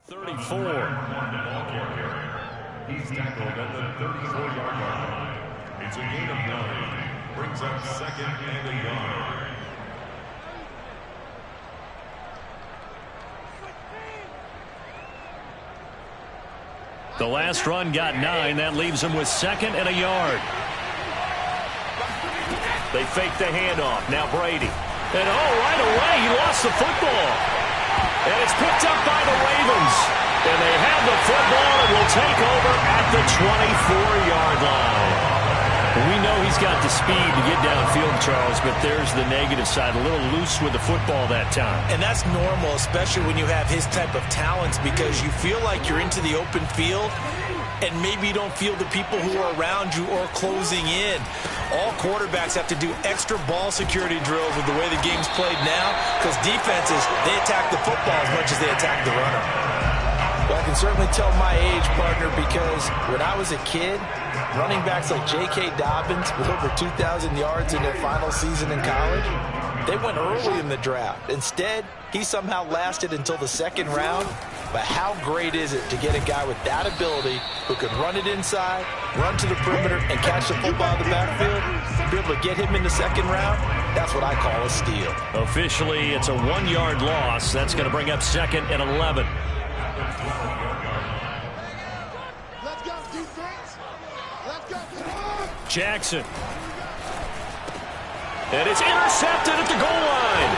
34. He's tackled at the 34-yard line. It's a gain of 9. Brings up second and a yard. The last run got 9. That leaves him with second and a yard. They fake the handoff. Now Brady. And right away, he lost the football. And it's picked up by the Ravens. And they have the football and will take over at the 24-yard line. We know he's got the speed to get downfield, Charles, but there's the negative side. A little loose with the football that time. And that's normal, especially when you have his type of talents, because you feel like you're into the open field and maybe you don't feel the people who are around you or closing in. All quarterbacks have to do extra ball security drills with the way the game's played now, because defenses, they attack the football as much as they attack the runner. Well, I can certainly tell my age, partner, because when I was a kid, running backs like J.K. Dobbins with over 2,000 yards in their final season in college, they went early in the draft. Instead, he somehow lasted until the second round. But how great is it to get a guy with that ability who can run it inside, run to the perimeter, and catch the football in the backfield? Be able to get him in the second round, that's what I call a steal. Officially, it's a 1-yard loss. That's going to bring up second and 11. Let's go, defense. Let's go. Jackson. And it's intercepted at the goal line.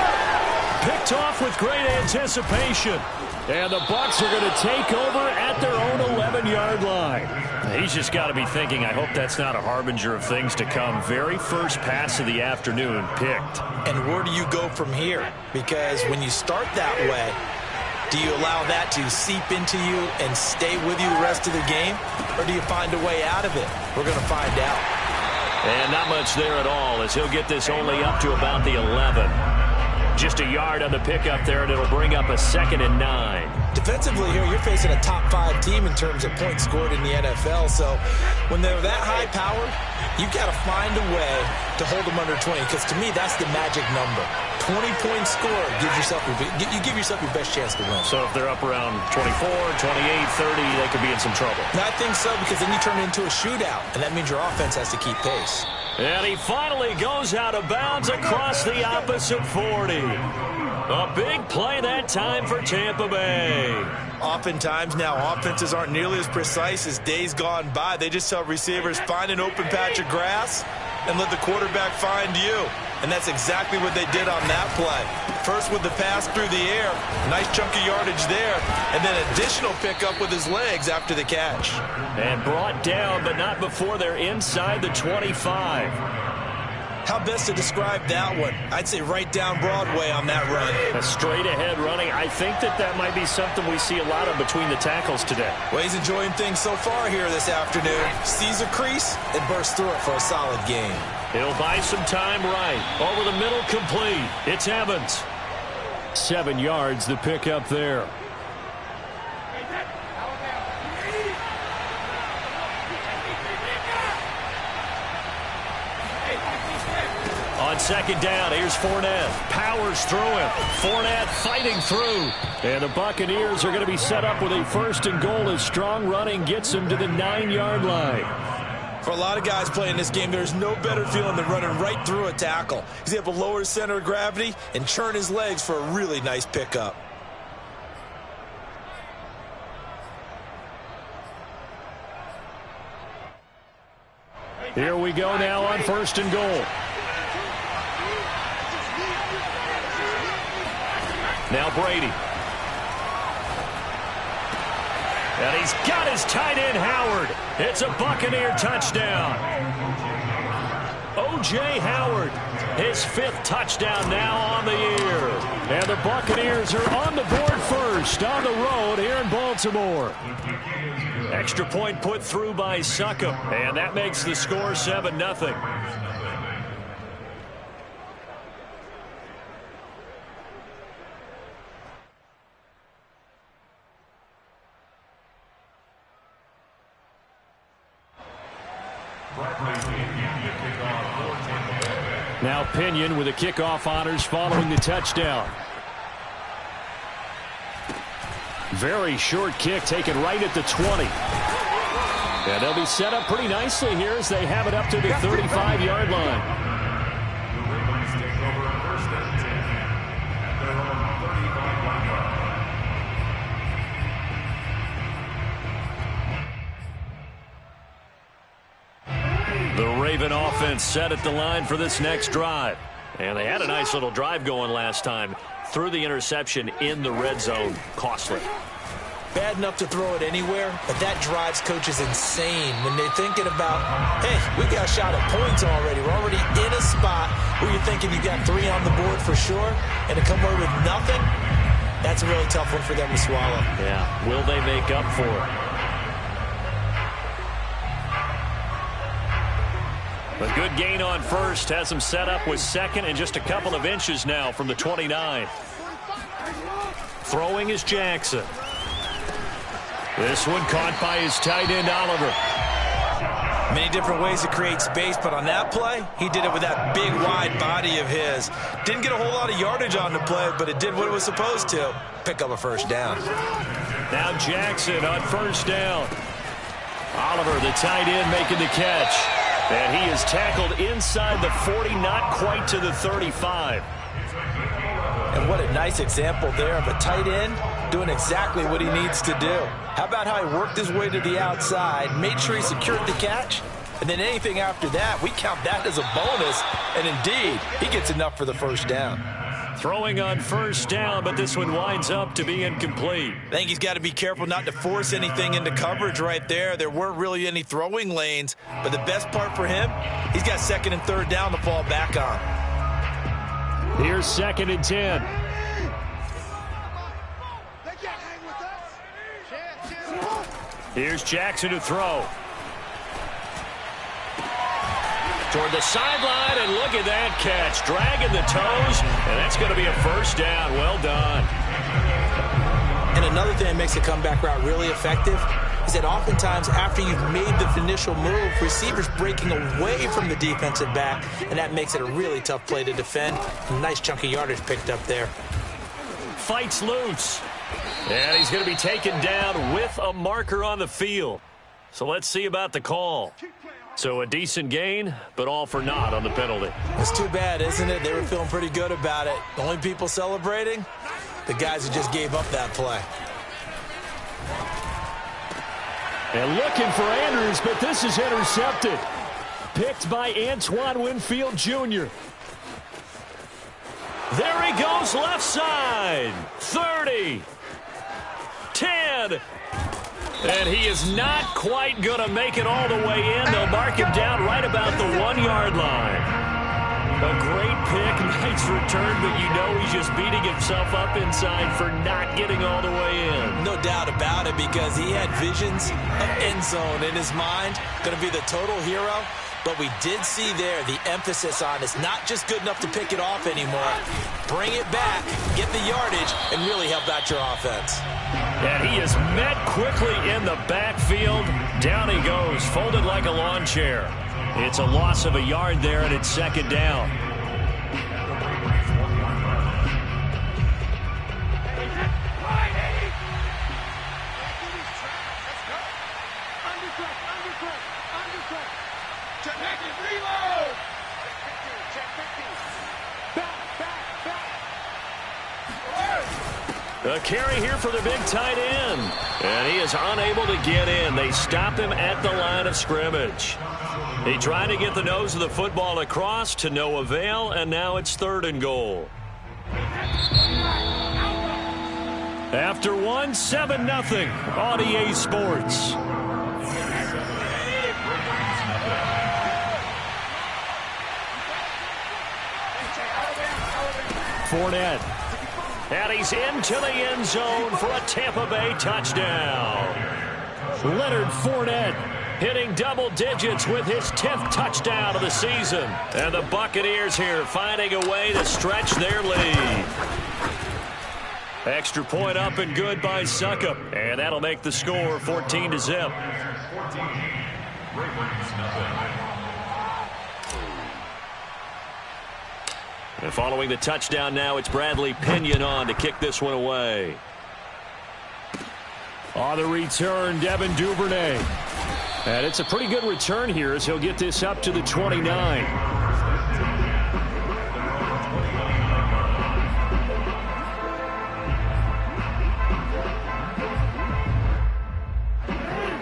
Picked off with great anticipation. And the Bucs are going to take over at their own 11-yard line. He's just got to be thinking, I hope that's not a harbinger of things to come. Very first pass of the afternoon picked. And where do you go from here? Because when you start that way, do you allow that to seep into you and stay with you the rest of the game? Or do you find a way out of it? We're going to find out. And not much there at all, as he'll get this only up to about the 11. Just a yard on the pickup there, and it'll bring up a second and 9. Defensively here, you're facing a top 5 team in terms of points scored in the NFL. So when they're that high powered, you've got to find a way to hold them under 20. Because to me, that's the magic number. 20-point score gives yourself you give yourself your best chance to win. So if they're up around 24, 28, 30, they could be in some trouble. I think so, because then you turn it into a shootout, and that means your offense has to keep pace. And he finally goes out of bounds across the opposite 40. A big play that time for Tampa Bay. Oftentimes now, offenses aren't nearly as precise as days gone by. They just tell receivers, find an open patch of grass and let the quarterback find you. And that's exactly what they did on that play. First with the pass through the air, nice chunk of yardage there, and then additional pickup with his legs after the catch. And brought down, but not before they're inside the 25. How best to describe that one? I'd say right down Broadway on that run. A straight-ahead running. I think that might be something we see a lot of between the tackles today. Well, he's enjoying things so far here this afternoon. Sees a crease and bursts through it for a solid game. He'll buy some time right. Over the middle, complete. It's Evans. 7 yards, the pickup there. On second down, here's Fournette. Powers through him. Fournette fighting through. And the Buccaneers are going to be set up with a first and goal as strong running gets them to the 9-yard line. For a lot of guys playing this game, there's no better feeling than running right through a tackle. He's able to lower his center of gravity and churn his legs for a really nice pickup. Here we go now on first and goal. Now Brady. And he's got his tight end, Howard. It's a Buccaneer touchdown. O.J. Howard, his 5th touchdown now on the year. And the Buccaneers are on the board first on the road here in Baltimore. Extra point put through by Succop. And that makes the score 7-0. Now Pinion with the kickoff honors following the touchdown. Very short kick taken right at the 20. And they'll be set up pretty nicely here as they have it up to the 35-yard line. The Ravens take over first and 10 at their own 35-yard line. The Raven offense set at the line for this next drive. And they had a nice little drive going last time. Threw the interception in the red zone. Costly. Bad enough to throw it anywhere, but that drives coaches insane when they're thinking about, hey, we got a shot at points already. We're already in a spot where you're thinking you got 3 on the board for sure, and to come away with nothing, that's a really tough one for them to swallow. Yeah, will they make up for it? A good gain on first has them set up with second and just a couple of inches now from the 29. Throwing is Jackson. This one caught by his tight end, Oliver. Many different ways to create space, but on that play, he did it with that big, wide body of his. Didn't get a whole lot of yardage on the play, but it did what it was supposed to. Pick up a first down. Now Jackson on first down. Oliver, the tight end, making the catch. And he is tackled inside the 40, not quite to the 35. And what a nice example there of a tight end doing exactly what he needs to do. How about how he worked his way to the outside, made sure he secured the catch, and then anything after that, we count that as a bonus. And indeed, he gets enough for the first down. Throwing on first down, but this one winds up to be incomplete. I think he's got to be careful not to force anything into coverage right there. There weren't really any throwing lanes, but the best part for him, he's got second and third down to fall back on. Here's second and 10. Here's Jackson to throw. Toward the sideline, and look at that catch. Dragging the toes, and that's going to be a first down. Well done. And another thing that makes the comeback route really effective is that oftentimes after you've made the initial move, receivers breaking away from the defensive back, and that makes it a really tough play to defend. A nice chunk of yardage picked up there. Fights loose. And he's going to be taken down with a marker on the field. So let's see about the call. So a decent gain, but all for naught on the penalty. It's too bad, isn't it? They were feeling pretty good about it. The only people celebrating, the guys who just gave up that play. And looking for Andrews, but this is intercepted. Picked by Antoine Winfield Jr. There he goes, left side. 30. 10. And he is not quite going to make it all the way in. They'll mark him down right about the 1-yard line. A great pick, nice return, but you know he's just beating himself up inside for not getting all the way in. No doubt about it, because he had visions of end zone in his mind. Going to be the total hero. But we did see there the emphasis on it's not just good enough to pick it off anymore. Bring it back, get the yardage, and really help out your offense. And he is met quickly in the backfield. Down he goes, folded like a lawn chair. It's a loss of a yard there, and it's second down. A carry here for the big tight end. And he is unable to get in. They stop him at the line of scrimmage. He tried to get the nose of the football across to no avail, and now it's 3rd and goal. After one, 7-0 on EA Sports. Fournette. And he's into the end zone for a Tampa Bay touchdown. Leonard Fournette hitting double digits with his 10th touchdown of the season. And the Buccaneers here finding a way to stretch their lead. Extra point up and good by Succop. And that'll make the score 14-0. And following the touchdown now, it's Bradley Pinion on to kick this one away. On the return, Devin Duvernay. And it's a pretty good return here as he'll get this up to the 29.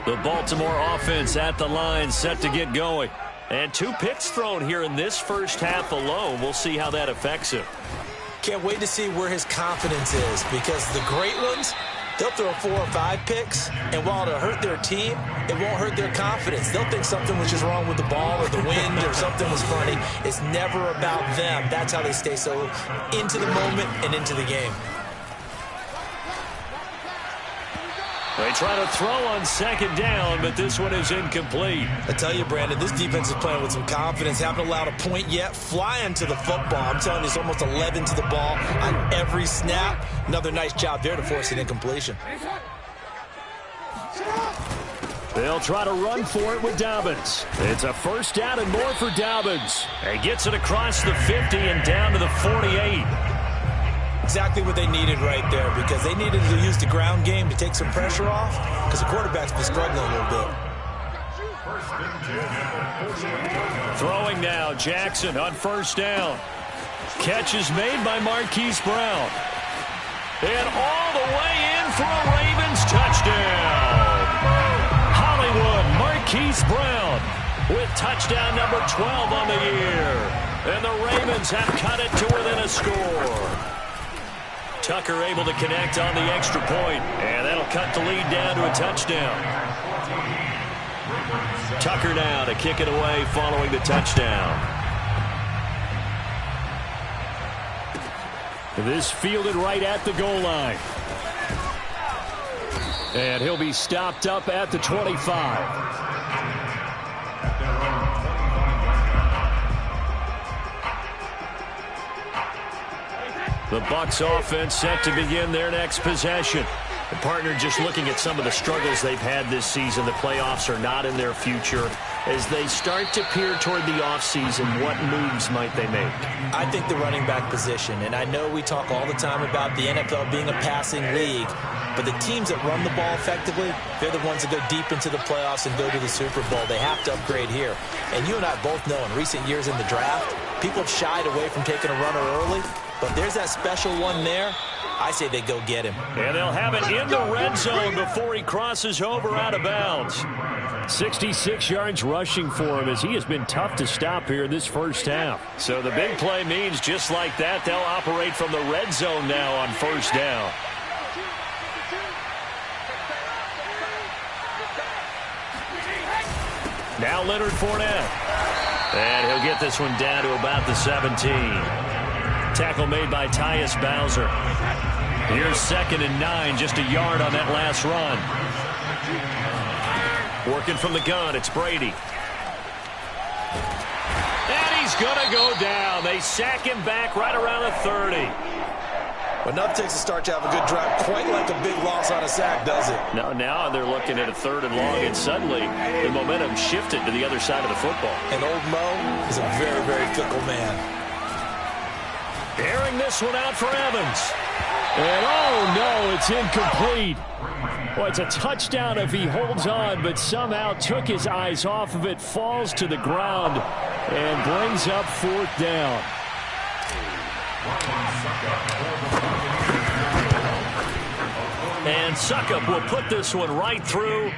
The Baltimore offense at the line, set to get going. And 2 picks thrown here in this first half alone. We'll see how that affects him. Can't wait to see where his confidence is, because the great ones, they'll throw 4 or 5 picks, and while it'll hurt their team, it won't hurt their confidence. They'll think something was just wrong with the ball or the wind or something was funny. It's never about them. That's how they stay so into the moment and into the game. They try to throw on second down, but this one is incomplete. I tell you, Brandon, this defense is playing with some confidence. Haven't allowed a point yet. Flying to the football. I'm telling you, it's almost 11 to the ball on every snap. Another nice job there to force an incompletion. They'll try to run for it with Dobbins. It's a first down and more for Dobbins. He gets it across the 50 and down to the 48. Exactly what they needed right there, because they needed to use the ground game to take some pressure off, because the quarterback's been struggling a little bit. Throwing now, Jackson on first down. Catch is made by Marquise Brown. And all the way in for a Ravens touchdown. Hollywood, Marquise Brown with touchdown number 12 on the year. And the Ravens have cut it to within a score. Tucker able to connect on the extra point, and that'll cut the lead down to a touchdown. Tucker now to kick it away following the touchdown. This fielded right at the goal line. And he'll be stopped up at the 25. The Bucs offense set to begin their next possession. The partner just looking at some of the struggles they've had this season. The playoffs are not in their future. As they start to peer toward the offseason, what moves might they make? I think the running back position, and I know we talk all the time about the NFL being a passing league, but the teams that run the ball effectively, they're the ones that go deep into the playoffs and go to the Super Bowl. They have to upgrade here. And you and I both know in recent years in the draft, people have shied away from taking a runner early. But there's that special one there. I say they go get him. And they'll have it in the red zone before he crosses over out of bounds. 66 yards rushing for him as he has been tough to stop here in this first half. So the big play means just like that, they'll operate from the red zone now on first down. Now Leonard Fournette. And he'll get this one down to about the 17. Tackle made by Tyus Bowser. Here's 2nd and 9, just a yard on that last run. Working from the gun, it's Brady. And he's going to go down. They sack him back right around the 30. Enough takes a start to have a good drive, quite like a big loss on a sack, does it? No, now they're looking at a 3rd and long, and suddenly the momentum shifted to the other side of the football. And old Mo is a very, very fickle man. Airing this one out for Evans. And oh no, it's incomplete. Well, it's a touchdown if he holds on, but somehow took his eyes off of it, falls to the ground, and brings up 4th down. And Suckup will put this one right through.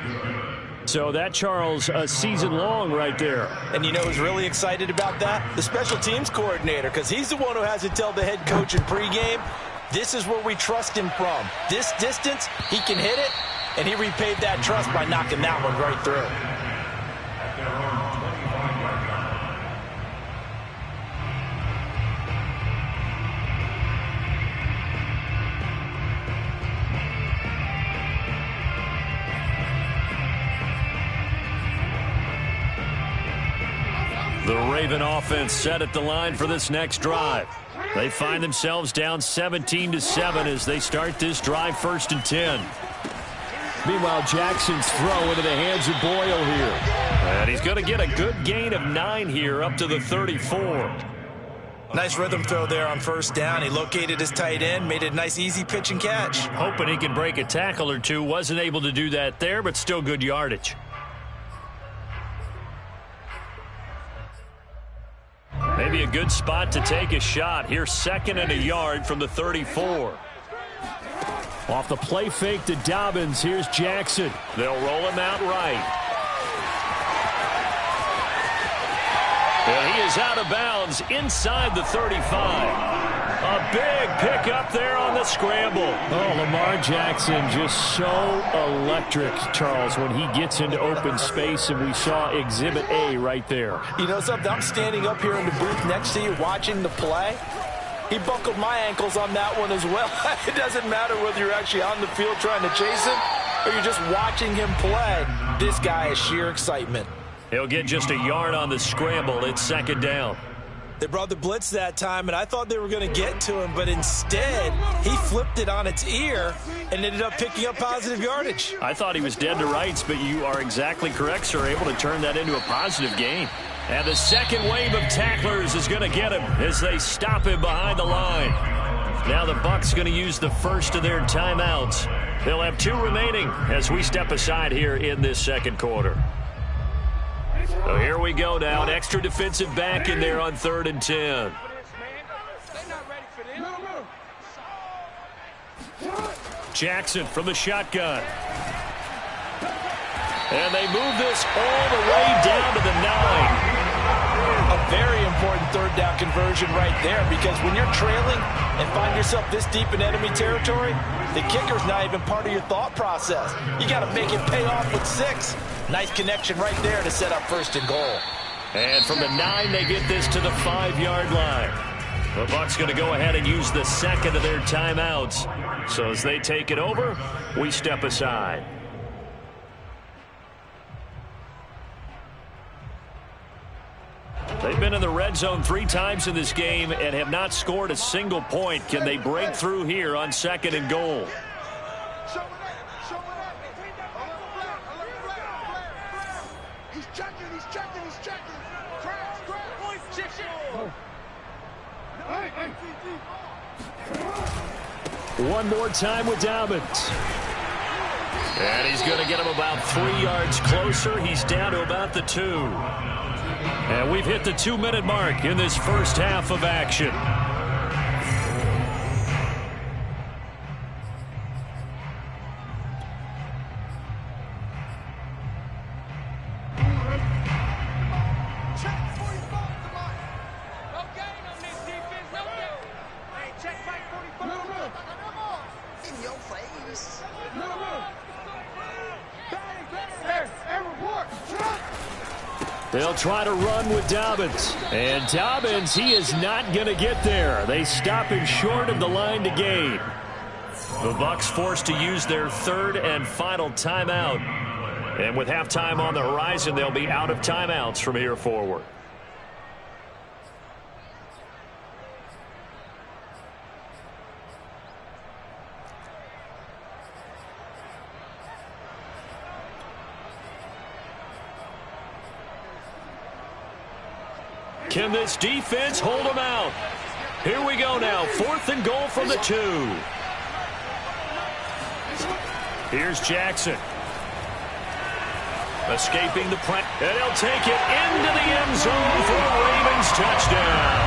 So that, Charles, a season long right there. And you know who's really excited about that? The special teams coordinator, because he's the one who has to tell the head coach in pregame, this is where we trust him from. This distance, he can hit it, and he repaid that trust by knocking that one right through. The Raven offense set at the line for this next drive. They find themselves down 17-7 as they start this drive 1st and 10. Meanwhile, Jackson's throw into the hands of Boyle here. And he's going to get a good gain of 9 here up to the 34. Nice rhythm throw there on first down. He located his tight end, made it a nice easy pitch and catch. Hoping he can break a tackle or two. Wasn't able to do that there, but still good yardage. Maybe a good spot to take a shot. Here's 2nd and a yard from the 34. Off the play fake to Dobbins. Here's Jackson. They'll roll him out right. And he is out of bounds inside the 35. A big pickup there on the scramble. Oh, Lamar Jackson just so electric, Charles, when he gets into open space, and we saw Exhibit A right there. You know something? I'm standing up here in the booth next to you watching the play. He buckled my ankles on that one as well. It doesn't matter whether you're actually on the field trying to chase him or you're just watching him play. This guy is sheer excitement. He'll get just a yard on the scramble. It's 2nd down. They brought the blitz that time, and I thought they were going to get to him, but instead, he flipped it on its ear and ended up picking up positive yardage. I thought he was dead to rights, but you are exactly correct, sir, able to turn that into a positive gain. And the second wave of tacklers is going to get him as they stop him behind the line. Now the Bucs going to use the first of their timeouts. They'll have 2 remaining as we step aside here in this second quarter. So here we go now. An extra defensive back in there on 3rd and 10. Jackson from the shotgun. And they move this all the way down to the 9. A very important 3rd down conversion right there, because when you're trailing and find yourself this deep in enemy territory, the kicker's not even part of your thought process. You got to make it pay off with 6. Nice connection right there to set up 1st and goal. And from the 9, they get this to the 5-yard line. The Bucs going to go ahead and use the second of their timeouts. So as they take it over, we step aside. They've been in the red zone 3 times in this game and have not scored a single point. Can they break through here on 2nd and goal? One more time with Dobbins. And he's going to get him about 3 yards closer. He's down to about the 2. And we've hit the 2-minute mark in this first half of action. They'll try to run with Dobbins. And Dobbins, he is not going to get there. They stop him short of the line to gain. The Bucs forced to use their 3rd and final timeout. And with halftime on the horizon, they'll be out of timeouts from here forward. Can this defense hold them out? Here we go now. 4th and goal from the 2. Here's Jackson. Escaping the press. And he'll take it into the end zone for a Ravens touchdown.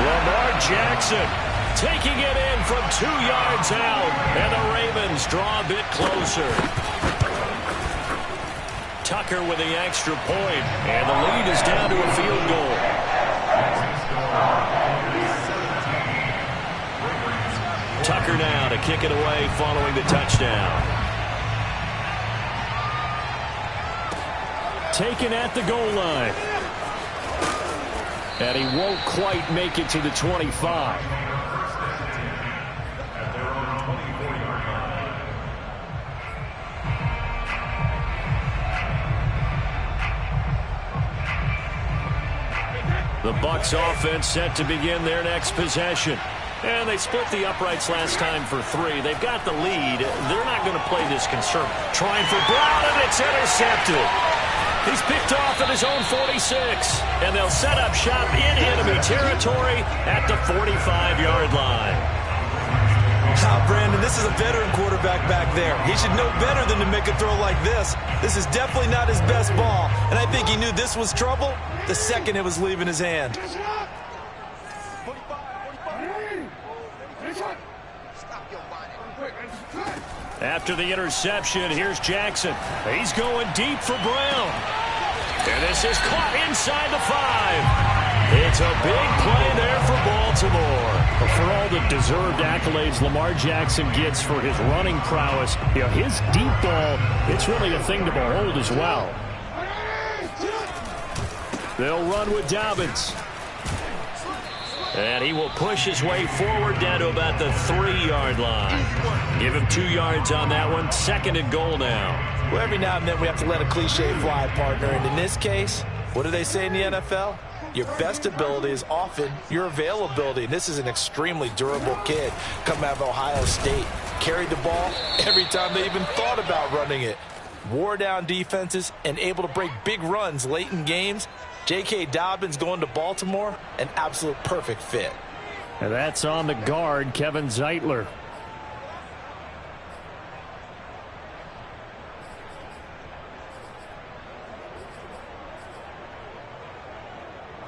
Lamar Jackson taking it in from 2 yards out. And the Ravens draw a bit closer. Tucker with the extra point, and the lead is down to a field goal. Tucker now to kick it away following the touchdown. Taken at the goal line. And he won't quite make it to the 25. The Bucs offense set to begin their next possession. And they split the uprights last time for 3. They've got the lead. They're not going to play this conservative. Trying for Brown, and it's intercepted. He's picked off at his own 46. And they'll set up shop in enemy territory at the 45-yard line. Now, Brandon, this is a veteran quarterback back there. He should know better than to make a throw like this. This is definitely not his best ball. And I think he knew this was trouble the second it was leaving his hand. After the interception, here's Jackson. He's going deep for Brown. And this is caught inside the 5. It's a big play there for Baltimore. For all the deserved accolades Lamar Jackson gets for his running prowess, his deep ball, it's really a thing to behold as well. They'll run with Dobbins. And he will push his way forward down to about the 3-yard line. Give him 2 yards on that one. 2nd and goal now. Well, every now and then we have to let a cliche fly, partner. And in this case, what do they say in the NFL? Your best ability is often your availability. And this is an extremely durable kid coming out of Ohio State. Carried the ball every time they even thought about running it. Wore down defenses and able to break big runs late in games. J.K. Dobbins going to Baltimore, an absolute perfect fit. And that's on the guard, Kevin Zeitler.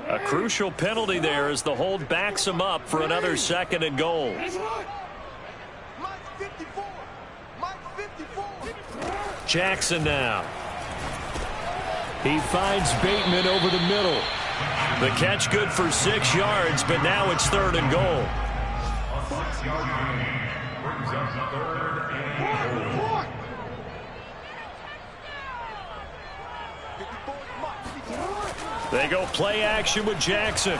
A crucial penalty there as the hold backs him up for another 2nd and goal. Jackson now. He finds Bateman over the middle. The catch good for 6 yards, but now it's 3rd and goal. A 6-yard gain brings up 3rd and goal. They go play action with Jackson.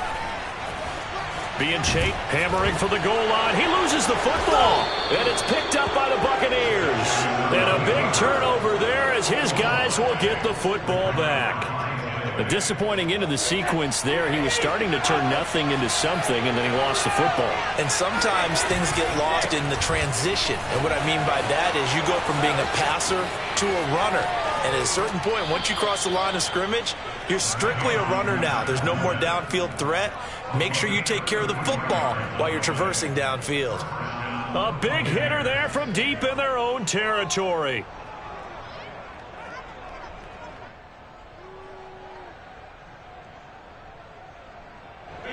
Being chased, hammering for the goal line. He loses the football, and it's picked up by the Buccaneers. And a big turnover there as his guys will get the football back. A disappointing end of the sequence there. He was starting to turn nothing into something, and then he lost the football. And sometimes things get lost in the transition. And what I mean by that is you go from being a passer to a runner. And at a certain point, once you cross the line of scrimmage, you're strictly a runner now. There's no more downfield threat. Make sure you take care of the football while you're traversing downfield. A big hitter there from deep in their own territory.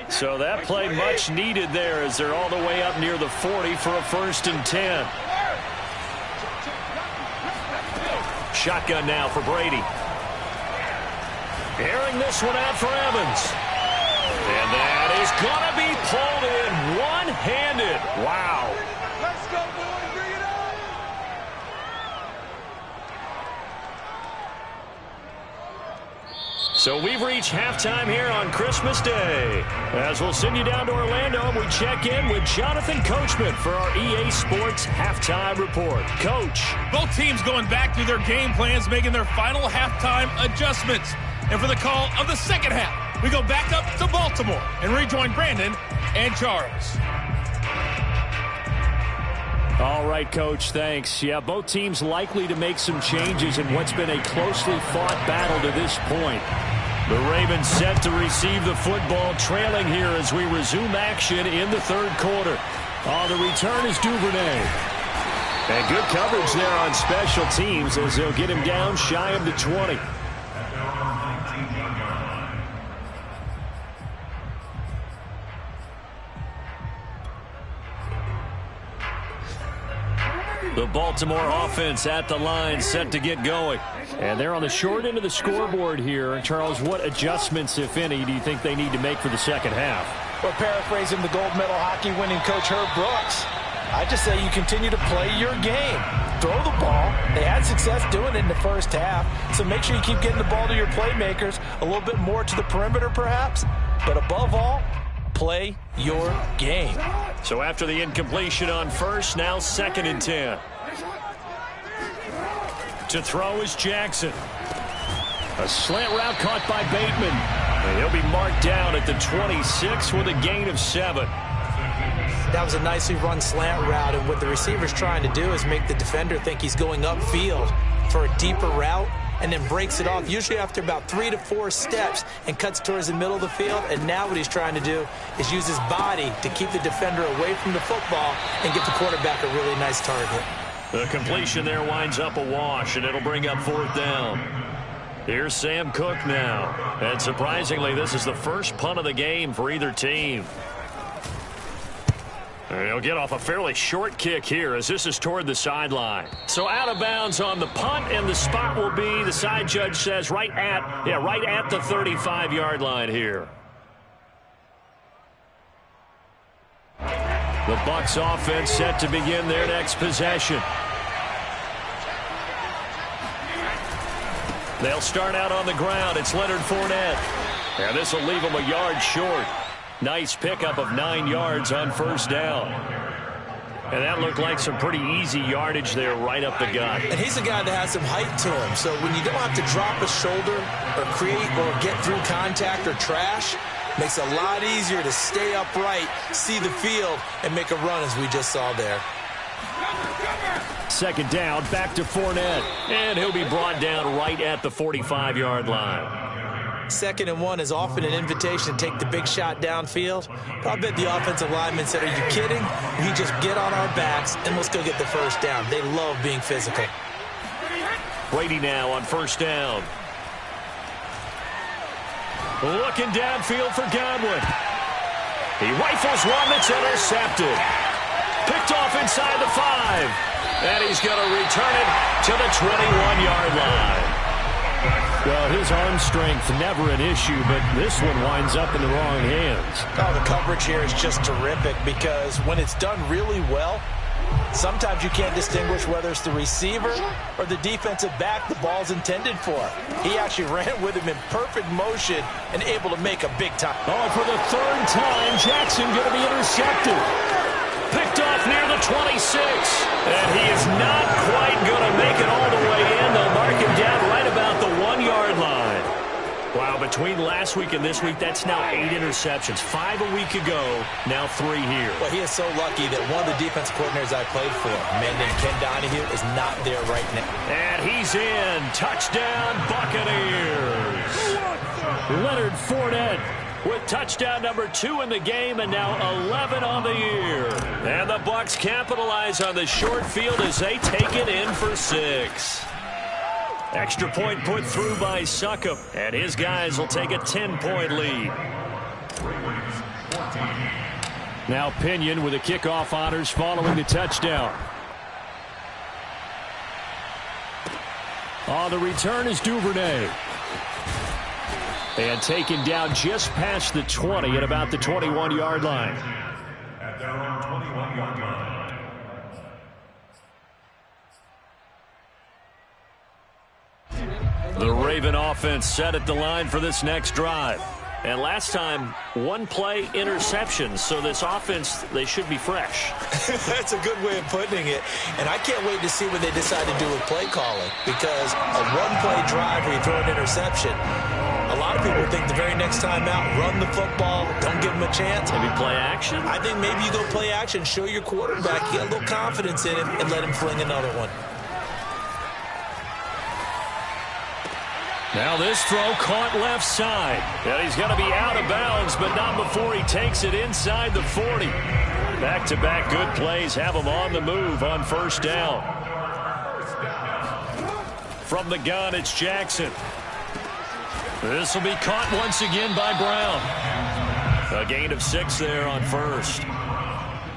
So that play much needed there as they're all the way up near the 40 for a 1st and 10. Shotgun now for Brady. Airing this one out for Evans. And that is going to be pulled in one-handed. Wow. Let's go, boys. Bring it on. So we've reached halftime here on Christmas Day. As we'll send you down to Orlando and we check in with Jonathan Coachman for our EA Sports Halftime Report. Coach. Both teams going back through their game plans, making their final halftime adjustments. And for the call of the second half, we go back up to Baltimore and rejoin Brandon and Charles. All right, Coach, thanks. Yeah, both teams likely to make some changes in what's been a closely fought battle to this point. The Ravens set to receive the football, trailing here as we resume action in the 3rd quarter. On the return is Duvernay. And good coverage there on special teams as they'll get him down shy of the 20. The Baltimore offense at the line, set to get going. And they're on the short end of the scoreboard here. Charles, what adjustments, if any, do you think they need to make for the second half? Well, paraphrasing the gold medal hockey winning coach Herb Brooks, I just say you continue to play your game. Throw the ball. They had success doing it in the first half, so make sure you keep getting the ball to your playmakers, a little bit more to the perimeter perhaps, but above all, play your game. So after the incompletion on first, now 2nd and 10. To throw is Jackson. A slant route caught by Bateman. And he'll be marked down at the 26 with a gain of 7. That was a nicely run slant route, and what the receiver's trying to do is make the defender think he's going upfield for a deeper route, and then breaks it off, usually after about 3 to 4 steps, and cuts towards the middle of the field. And now what he's trying to do is use his body to keep the defender away from the football and get the quarterback a really nice target. The completion there winds up a wash, and it'll bring up 4th down. Here's Sam Cook now. And surprisingly, this is the first punt of the game for either team. He'll get off a fairly short kick here as this is toward the sideline. So out of bounds on the punt, and the spot will be, the side judge says, right at the 35-yard line here. The Bucs offense set to begin their next possession. They'll start out on the ground. It's Leonard Fournette. And this will leave them a yard short. Nice pickup of 9 yards on 1st down. And that looked like some pretty easy yardage there right up the gut. And he's a guy that has some height to him. So when you don't have to drop a shoulder or create or get through contact or trash, makes it a lot easier to stay upright, see the field, and make a run as we just saw there. 2nd down, back to Fournette. And he'll be brought down right at the 45-yard line. 2nd and 1 is often an invitation to take the big shot downfield. But I bet the offensive lineman said, are you kidding? We just get on our backs and let's go get the 1st down. They love being physical. Brady now on 1st down. Looking downfield for Godwin. He rifles one that's intercepted. Picked off inside the 5. And he's going to return it to the 21-yard line. Well, his arm strength never an issue, but this one winds up in the wrong hands. Oh, the coverage here is just terrific because when it's done really well, sometimes you can't distinguish whether it's the receiver or the defensive back the ball's intended for. He actually ran with him in perfect motion and able to make a big time. Oh, for the 3rd time, Jackson going to be intercepted. Picked off near the 26. And he is not quite going to make it all the way in. They'll mark him down right about the 1-yard line. Wow, between last week and this week, that's now 8 interceptions. 5 a week ago, now 3 here. Well, he is so lucky that one of the defense coordinators I played for, a man named Ken Donahue, is not there right now. And he's in. Touchdown, Buccaneers. Leonard Fournette with touchdown number 2 in the game, and now 11 on the year. And the Bucs capitalize on the short field as they take it in for 6. Extra point put through by Succop, and his guys will take a 10-point lead. Now Pinion with the kickoff honors following the touchdown. On the return is Duvernay. And taken down just past the 20 at about the 21-yard line. At their own 21-yard line. The Raven offense set at the line for this next drive. And last time, 1 play interception. So this offense, they should be fresh. That's a good way of putting it. And I can't wait to see what they decide to do with play calling. Because a 1-play drive where you throw an interception, a lot of people think the very next time out, run the football, don't give him a chance. Maybe play action? I think maybe you go play action, show your quarterback, you get a little confidence in him, and let him fling another one. Now this throw caught left side. And he's going to be out of bounds, but not before he takes it inside the 40. Back-to-back good plays have him on the move on 1st down. From the gun, it's Jackson. This will be caught once again by Brown. A gain of 6 there on 1st.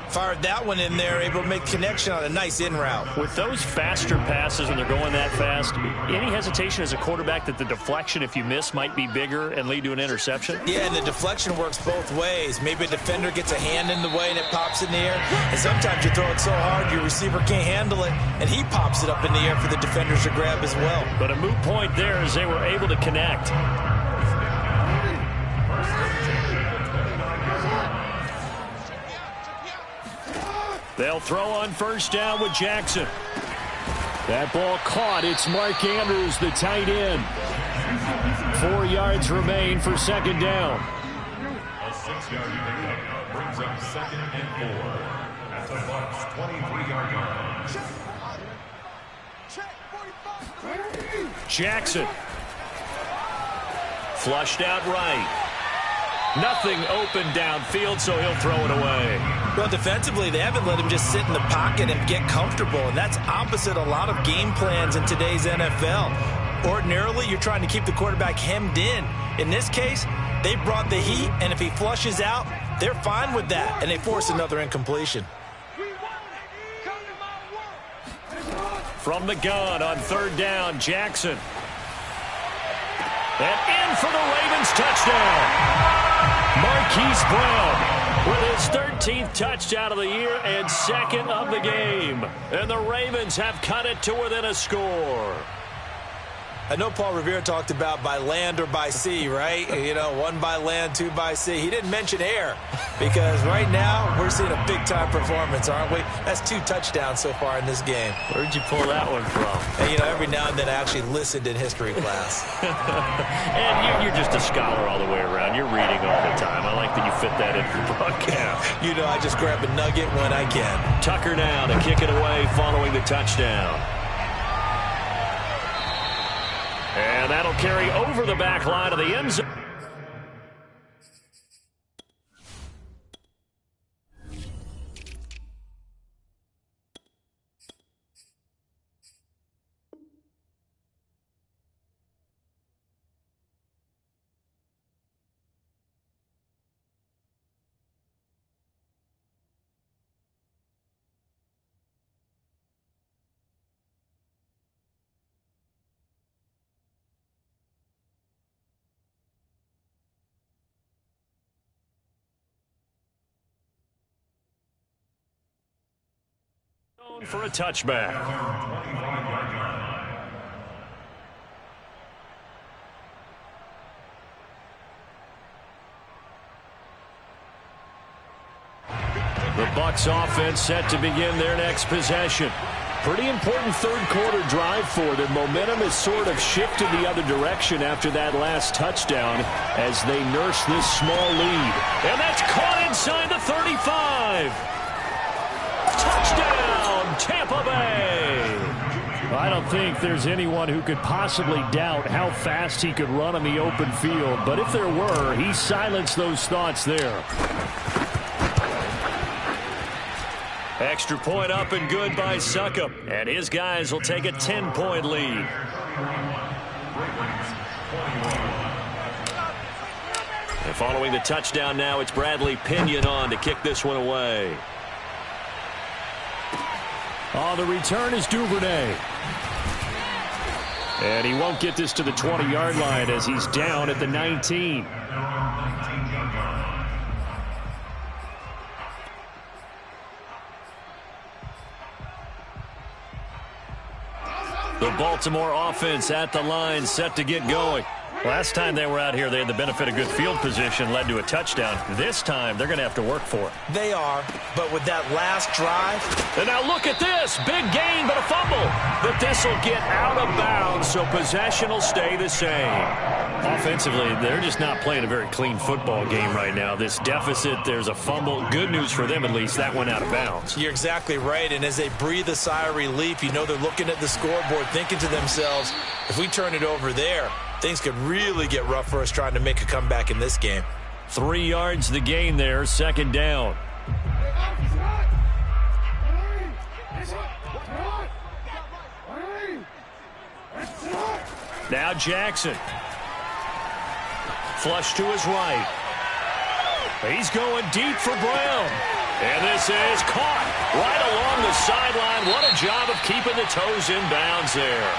Fired that one in there, able to make connection on a nice in route. With those faster passes when they're going that fast, any hesitation as a quarterback that the deflection, if you miss, might be bigger and lead to an interception? Yeah, and the deflection works both ways. Maybe a defender gets a hand in the way and it pops in the air. And sometimes you throw it so hard your receiver can't handle it, and he pops it up in the air for the defenders to grab as well. But a moot point there as they were able to connect. They'll throw on 1st down with Jackson. That ball caught. It's Mark Andrews, the tight end. 4 yards remain for 2nd down. A 6-yard pickup brings up 2nd and 4 at the Bucs' 23-yard line. Jackson. Flushed out right. Nothing open downfield, so he'll throw it away. Well, defensively, they haven't let him just sit in the pocket and get comfortable, and that's opposite a lot of game plans in today's NFL. Ordinarily, you're trying to keep the quarterback hemmed in. In this case, they brought the heat, and if he flushes out, they're fine with that, and they force another incompletion. From the gun on third down, Jackson. And in for the Ravens touchdown. Marquise Brown with his 13th touchdown of the year and second of the game. And the Ravens have cut it to within a score. I know Paul Revere talked about by land or by sea, right? You know, one by land, two by sea. He didn't mention air because right now we're seeing a big-time performance, aren't we? That's 2 touchdowns so far in this game. Where'd you pull that one from? And, you know, every now and then I actually listened in history class. And you're just a scholar all the way around. You're reading all the time. I like that you fit that into the broadcast. You know, I just grab a nugget when I can. Tucker now to kick it away following the touchdown. And that'll carry over the back line of the end zone. For a touchback. The Bucs offense set to begin their next possession. Pretty important third quarter drive for them. Momentum has sort of shifted the other direction after that last touchdown as they nurse this small lead. And that's caught inside the 35. Touchdown, Tampa Bay. I don't think there's anyone who could possibly doubt how fast he could run on the open field. But if there were, he silenced those thoughts there. Extra point up and good by Succop. And his guys will take a 10-point lead. And following the touchdown now, it's Bradley Pinion on to kick this one away. Oh, the return is Duvernay. And he won't get this to the 20-yard line as he's down at the 19. The Baltimore offense at the line, set to get going. Last time they were out here, they had the benefit of good field position, led to a touchdown. This time, they're going to have to work for it. They are, but with that last drive. And now look at this. Big gain, but a fumble. But this will get out of bounds, so possession will stay the same. Offensively, they're just not playing a very clean football game right now. This deficit, there's a fumble. Good news for them, at least. That went out of bounds. You're exactly right, and as they breathe a sigh of relief, you know they're looking at the scoreboard, thinking to themselves, if we turn it over there, things could really get rough for us trying to make a comeback in this game. 3 yards the gain there, second down. Now Jackson. Flush to his right. He's going deep for Brown. And this is caught right along the sideline. What a job of keeping the toes in bounds there.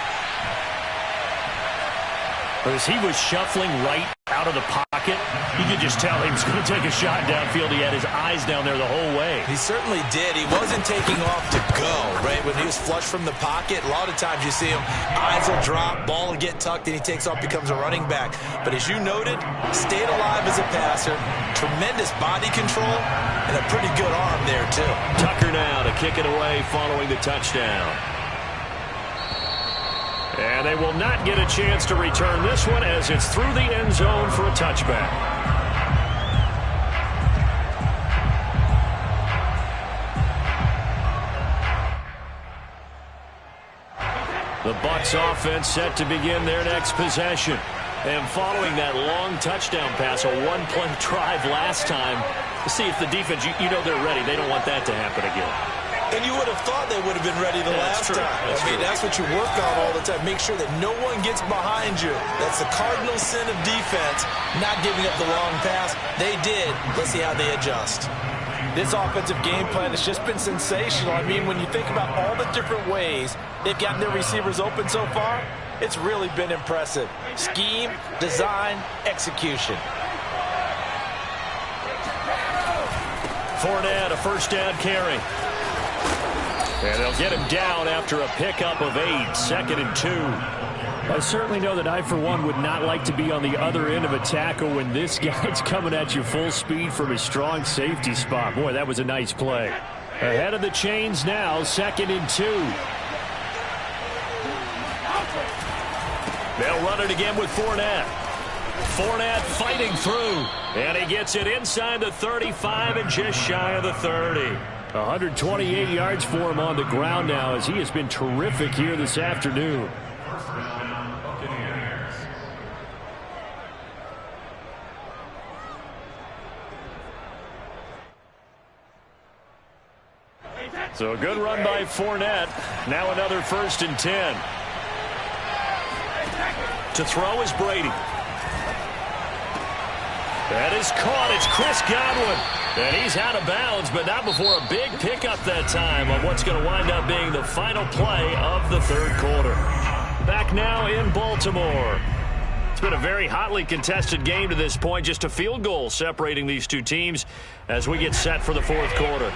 As he was shuffling right out of the pocket, you could just tell he was going to take a shot downfield. He had his eyes down there the whole way. He certainly did. He wasn't taking off to go, right? When he was flushed from the pocket, a lot of times you see him, eyes will drop, ball will get tucked, and he takes off, becomes a running back. But as you noted, stayed alive as a passer, tremendous body control, and a pretty good arm there, too. Tucker now to kick it away following the touchdown. And they will not get a chance to return this one as it's through the end zone for a touchback. The Bucs offense set to begin their next possession. And following that long touchdown pass, a one-play drive last time, to see if the defense, you know they're ready. They don't want that to happen again. And you would have thought they would have been ready the last time. That's what you work on all the time. Make sure that no one gets behind you. That's the cardinal sin of defense, not giving up the long pass. They did. Let's see how they adjust. This offensive game plan has just been sensational. I mean, when you think about all the different ways they've gotten their receivers open so far, it's really been impressive. Scheme, design, execution. Fournette, a first down carry. And they'll get him down after a pickup of 8, 2nd and 2. I certainly know that I, for one, would not like to be on the other end of a tackle when this guy's coming at you full speed from his strong safety spot. Boy, that was a nice play. Ahead of the chains now, 2nd and 2. They'll run it again with Fournette. Fournette fighting through. And he gets it inside the 35 and just shy of the 30. 128 yards for him on the ground now as he has been terrific here this afternoon. So a good run by Fournette. Now another 1st and 10. To throw is Brady. That is caught. It's Chris Godwin. And he's out of bounds, but not before a big pickup that time on what's going to wind up being the final play of the 3rd quarter. Back now in Baltimore. It's been a very hotly contested game to this point. Just a field goal separating these two teams as we get set for the 4th quarter.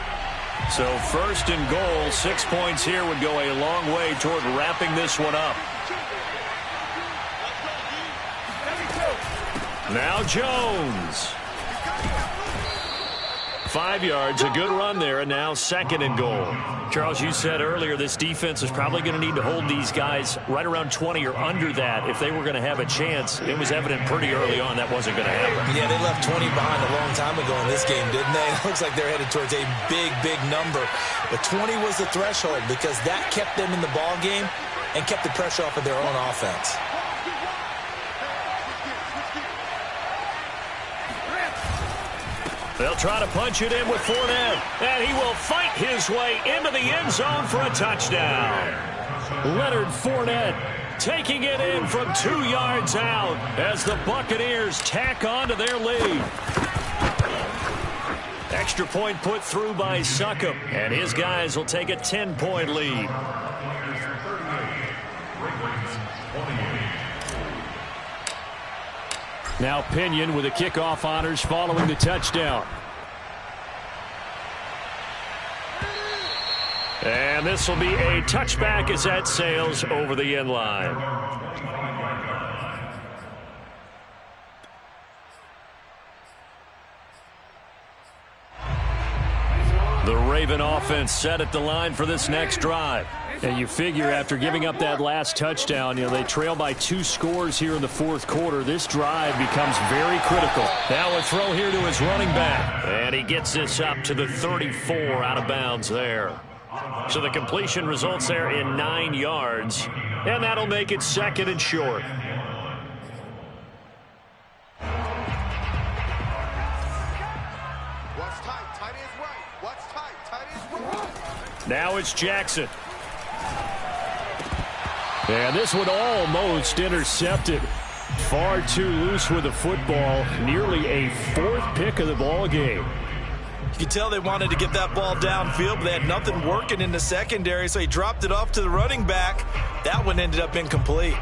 So 1st and goal, 6 points here would go a long way toward wrapping this one up. Now Jones. 5 yards, a good run there, and now 2nd and goal. Charles, you said earlier this defense is probably going to need to hold these guys right around 20 or under that if they were going to have a chance. It was evident pretty early on that wasn't going to happen. Yeah, they left 20 behind a long time ago in this game, didn't they? It looks like they're headed towards a big, big number. But 20 was the threshold because that kept them in the ball game and kept the pressure off of their own offense. They'll try to punch it in with Fournette, and he will fight his way into the end zone for a touchdown. Leonard Fournette taking it in from 2 yards out as the Buccaneers tack on to their lead. Extra point put through by Succop, and his guys will take a 10-point lead. Now Pinion with the kickoff honors following the touchdown. And this will be a touchback as that sails over the end line. The Raven offense set at the line for this next drive. And you figure after giving up that last touchdown, they trail by 2 scores here in the 4th quarter. This drive becomes very critical. Now a throw here to his running back. And he gets this up to the 34 out of bounds there. So the completion results there in 9 yards. And that'll make it 2nd and short. What's tight? Tight is right. What's tight? Tight is right. Now it's Jackson. And this one almost intercepted. Far too loose with the football. Nearly a 4th pick of the ball game. You could tell they wanted to get that ball downfield, but they had nothing working in the secondary, so he dropped it off to the running back. That one ended up incomplete.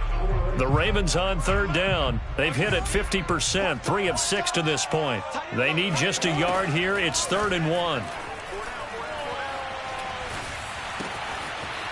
The Ravens on 3rd down. They've hit it 50%, 3 of 6 to this point. They need just a yard here. It's 3rd and 1.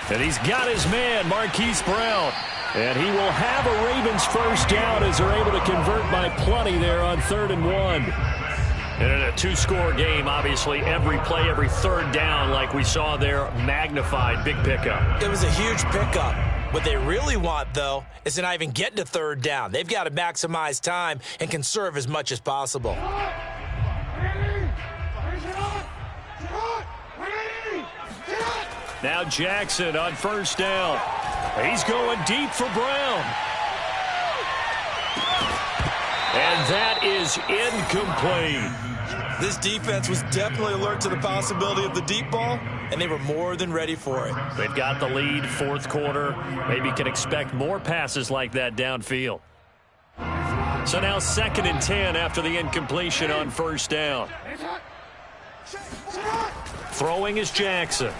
And he's got his man, Marquise Brown. And he will have a Ravens first down as they're able to convert by plenty there on 3rd and 1. And in a 2-score game, obviously, every play, every 3rd down, like we saw there, magnified, big pickup. It was a huge pickup. What they really want, though, is to not even get to 3rd down. They've got to maximize time and conserve as much as possible. Now Jackson on 1st down. He's going deep for Brown. And that is incomplete. This defense was definitely alert to the possibility of the deep ball, and they were more than ready for it. They've got the lead, fourth quarter. Maybe can expect more passes like that downfield. So now 2nd and 10 after the incompletion on first down. Throwing is Jackson.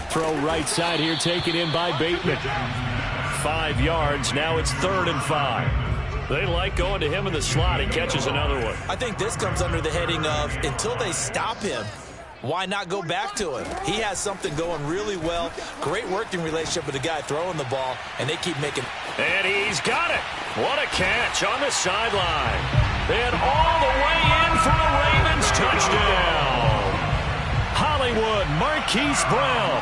Throw right side here, taken in by Bateman. 5 yards. Now it's 3rd and 5. They like going to him in the slot. He catches another one. I think this comes under the heading of until they stop him, why not go back to him? He has something going really well. Great working relationship with the guy throwing the ball, and they keep making. And he's got it. What a catch on the sideline. And all the way in for a Ravens touchdown. Hollywood Marquise Brown,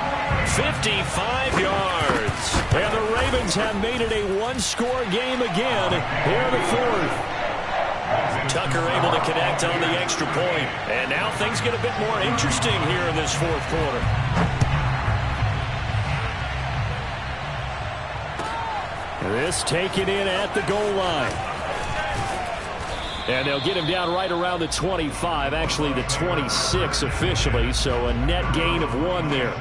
55 yards. And the Ravens have made it a one-score game again here in the fourth. Tucker able to connect on the extra point. And now things get a bit more interesting here in this fourth quarter. This taken in at the goal line. And they'll get him down right around the 25, actually the 26 officially, so a net gain of 1 there.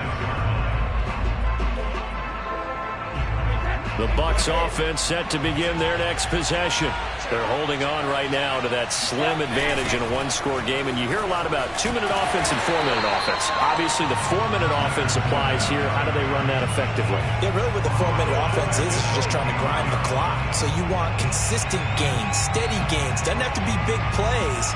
The Bucs offense set to begin their next possession. They're holding on right now to that slim advantage in a one-score game, and you hear a lot about 2-minute offense and 4-minute offense. Obviously, the 4-minute offense applies here. How do they run that effectively? Yeah, really what the 4-minute offense is you're just trying to grind the clock. So you want consistent gains, steady gains. Doesn't have to be big plays,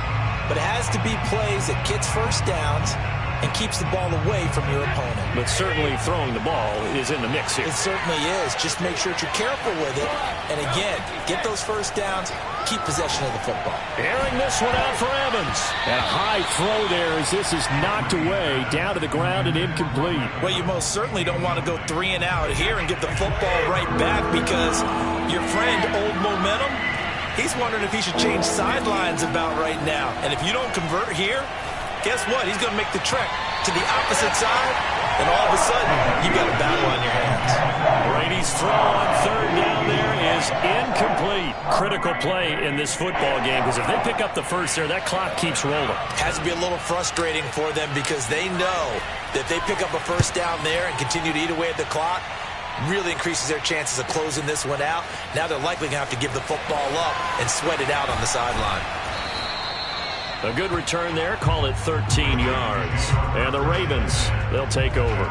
but it has to be plays that gets first downs and keeps the ball away from your opponent. But certainly throwing the ball is in the mix here. It certainly is. Just make sure that you're careful with it. And again, get those first downs, keep possession of the football. Airing this one out for Evans. A high throw there as this is knocked away, down to the ground and incomplete. Well, you most certainly don't want to go 3 and out here and get the football right back because your friend, Old Momentum, he's wondering if he should change sidelines about right now. And if you don't convert here, guess what? He's going to make the trek to the opposite side, and all of a sudden, you've got a battle on your hands. Brady's throw on 3rd down there is incomplete. Critical play in this football game because if they pick up the first there, that clock keeps rolling. Has to be a little frustrating for them because they know that if they pick up a first down there and continue to eat away at the clock, really increases their chances of closing this one out. Now they're likely going to have to give the football up and sweat it out on the sideline. A good return there, call it 13 yards. And the Ravens, they'll take over.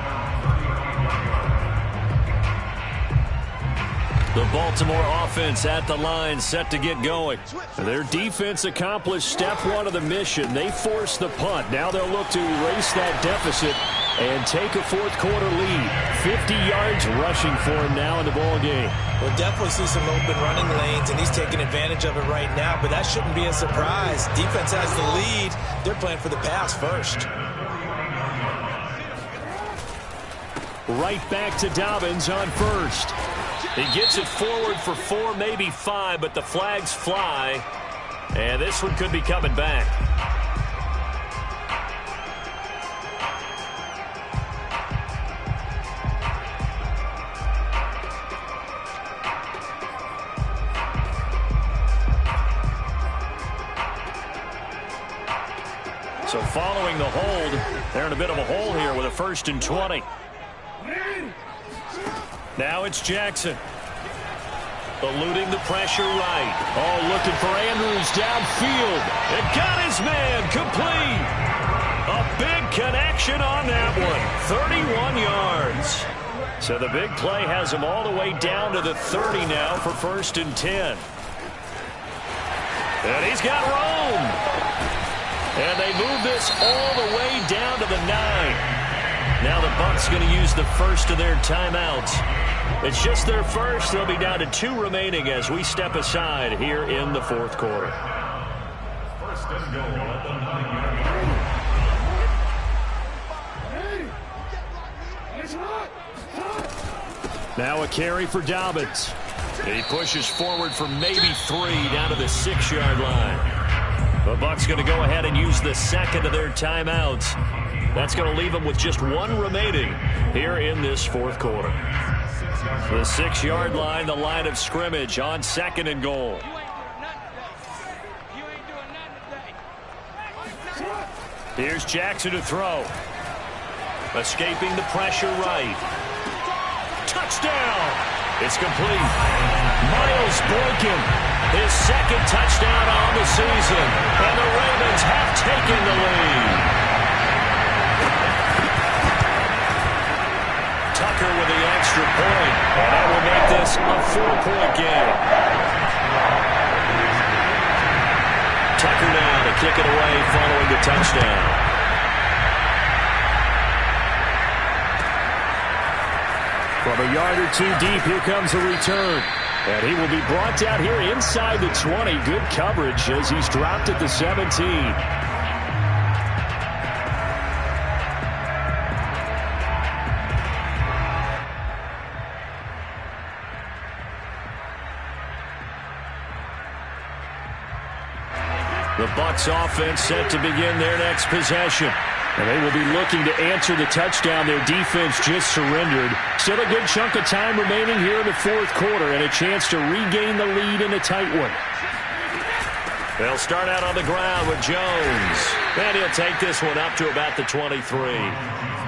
The Baltimore offense at the line, set to get going. Their defense accomplished step 1 of the mission. They forced the punt. Now they'll look to erase that deficit and take a fourth quarter lead. 50 yards rushing for him now in the ball game. We'll definitely see some open running lanes, and he's taking advantage of it right now, but that shouldn't be a surprise. Defense has the lead. They're playing for the pass first. Right back to Dobbins on first. He gets it forward for 4, maybe 5, but the flags fly, and this one could be coming back. So following the hold, they're in a bit of a hole here with a 1st and 20. Now it's Jackson. Eluding the pressure right. Oh, looking for Andrews downfield. It got his man complete. A big connection on that one. 31 yards. So the big play has him all the way down to the 30 now for 1st and 10. And he's got room. And they move this all the way down to the 9. Now the Bucs going to use the first of their timeouts. It's just their first. They'll be down to 2 remaining as we step aside here in the fourth quarter. First and goal at the 9-yard line. Now a carry for Dobbins. He pushes forward for maybe 3 down to the 6-yard line. The Bucs going to go ahead and use the second of their timeouts. That's going to leave them with just 1 remaining here in this fourth quarter. The 6-yard line, the line of scrimmage on 2nd and goal. Here's Jackson to throw. Escaping the pressure right. Touchdown! It's complete. Miles Boykin, his 2nd touchdown on the season. And the Ravens have taken the lead. Tucker with the extra point. And that will make this a 4-point game. Tucker now to kick it away following the touchdown. From a yard or 2 deep, here comes the return. And he will be brought down here inside the 20. Good coverage as he's dropped at the 17. The Bucs offense set to begin their next possession. And they will be looking to answer the touchdown their defense just surrendered. Still a good chunk of time remaining here in the 4th quarter and a chance to regain the lead in a tight one. They'll start out on the ground with Jones. And he'll take this one up to about the 23.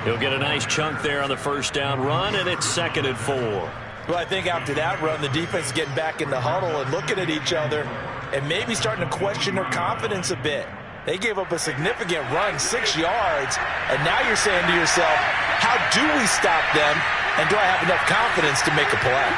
He'll get a nice chunk there on the 1st down run, and it's 2nd and 4. Well, I think after that run, the defense is getting back in the huddle and looking at each other and maybe starting to question their confidence a bit. They gave up a significant run, 6 yards, and now you're saying to yourself, how do we stop them, and do I have enough confidence to make a play?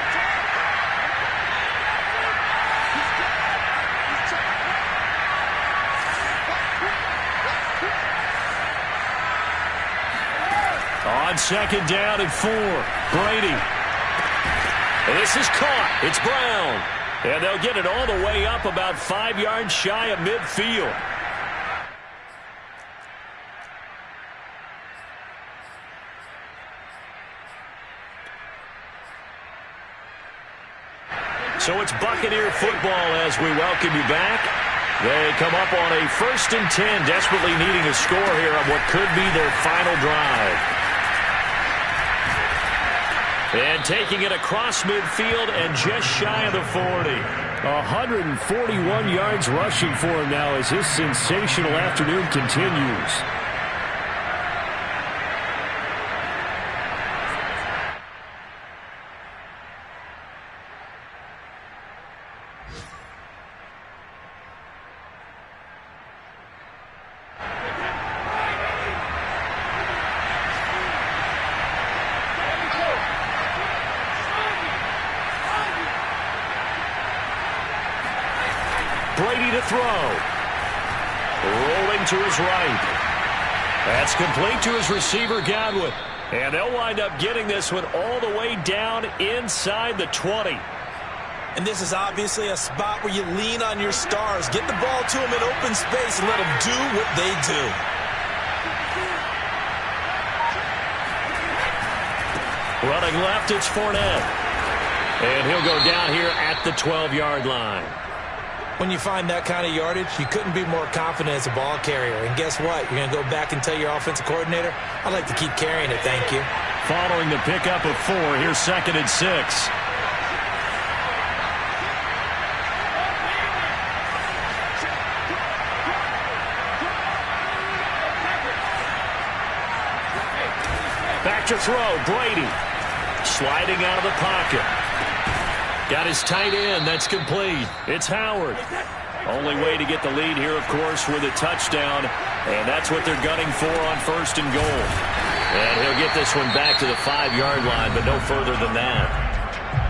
On 2nd down and 4, Brady. And this is caught. It's Brown. And they'll get it all the way up about 5 yards shy of midfield. So it's Buccaneer football as we welcome you back. They come up on a 1st and 10, desperately needing a score here on what could be their final drive. And taking it across midfield and just shy of the 40. 141 yards rushing for him now as his sensational afternoon continues. Brady to throw. Rolling to his right. That's complete to his receiver, Godwin. And they'll wind up getting this one all the way down inside the 20. And this is obviously a spot where you lean on your stars. Get the ball to them in open space and let them do what they do. Running left, it's Fournette. And he'll go down here at the 12-yard line. When you find that kind of yardage, you couldn't be more confident as a ball carrier. And guess what? You're going to go back and tell your offensive coordinator, I'd like to keep carrying it, thank you. Following the pickup of 4, here's 2nd and 6. Back to throw, Brady. Sliding out of the pocket. Got his tight end. That's complete. It's Howard. Only way to get the lead here, of course, with a touchdown. And that's what they're gunning for on 1st and goal. And he'll get this one back to the 5-yard line, but no further than that.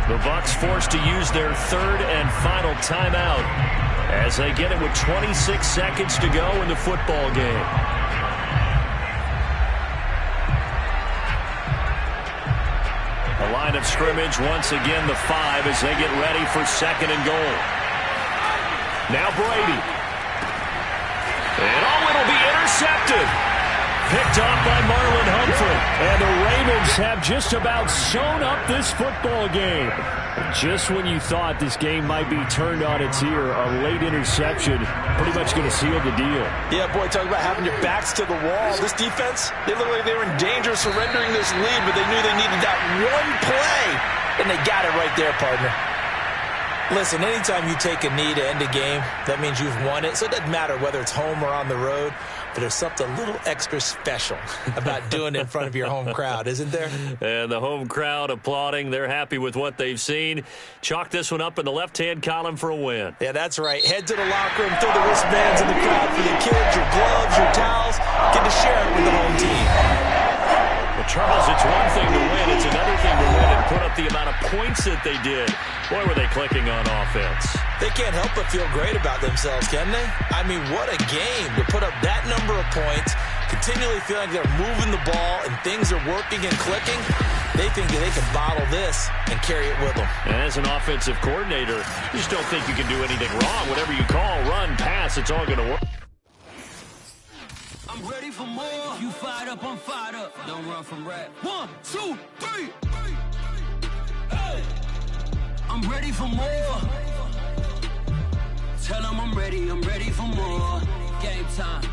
The Bucs forced to use their 3rd and final timeout as they get it with 26 seconds to go in the football game. The line of scrimmage, once again, the 5 as they get ready for 2nd and goal. Now Brady. And it'll be intercepted. Picked off by Marlon Humphrey. And the Ravens have just about sewn up this football game. Just when you thought this game might be turned on its ear, a late interception pretty much going to seal the deal. Yeah, boy, talk about having your backs to the wall. This defense, they looked like they were in danger of surrendering this lead, but they knew they needed that one play And they got it right there, partner. Listen, anytime you take a knee to end a game, that means you've won it. So it doesn't matter whether it's home or on the road, but there's something a little extra special about doing it in front of your home crowd, isn't there? And the home crowd applauding. They're happy with what they've seen. Chalk this one up in the left-hand column for a win. Yeah, that's right. Head to the locker room, throw the wristbands in the crowd for your kids, your gloves, your towels. Get to share it with the home team. Well, Charles, it's one thing to win. It's another thing to win and put up the amount of points that they did. Boy, were they clicking on offense. They can't help but feel great about themselves, can they? I mean, what a game to put up that number of points, continually feeling like they're moving the ball and things are working and clicking. They think that they can bottle this and carry it with them. And as an offensive coordinator, you just don't think you can do anything wrong. Whatever you call, run, pass, it's all going to work. I'm ready for more. You fired up, I'm fired up. Don't run from rap. 1, 2, 3. Hey. I'm ready for more. Tell them I'm ready for more. Game time.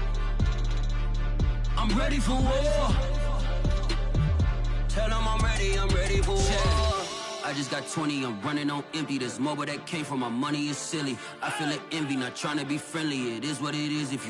I'm ready for war. Tell them I'm ready for war. I just got 20, I'm running on empty. This mobile that came from my money is silly. I feel like envy, not trying to be friendly. It is what it is. If you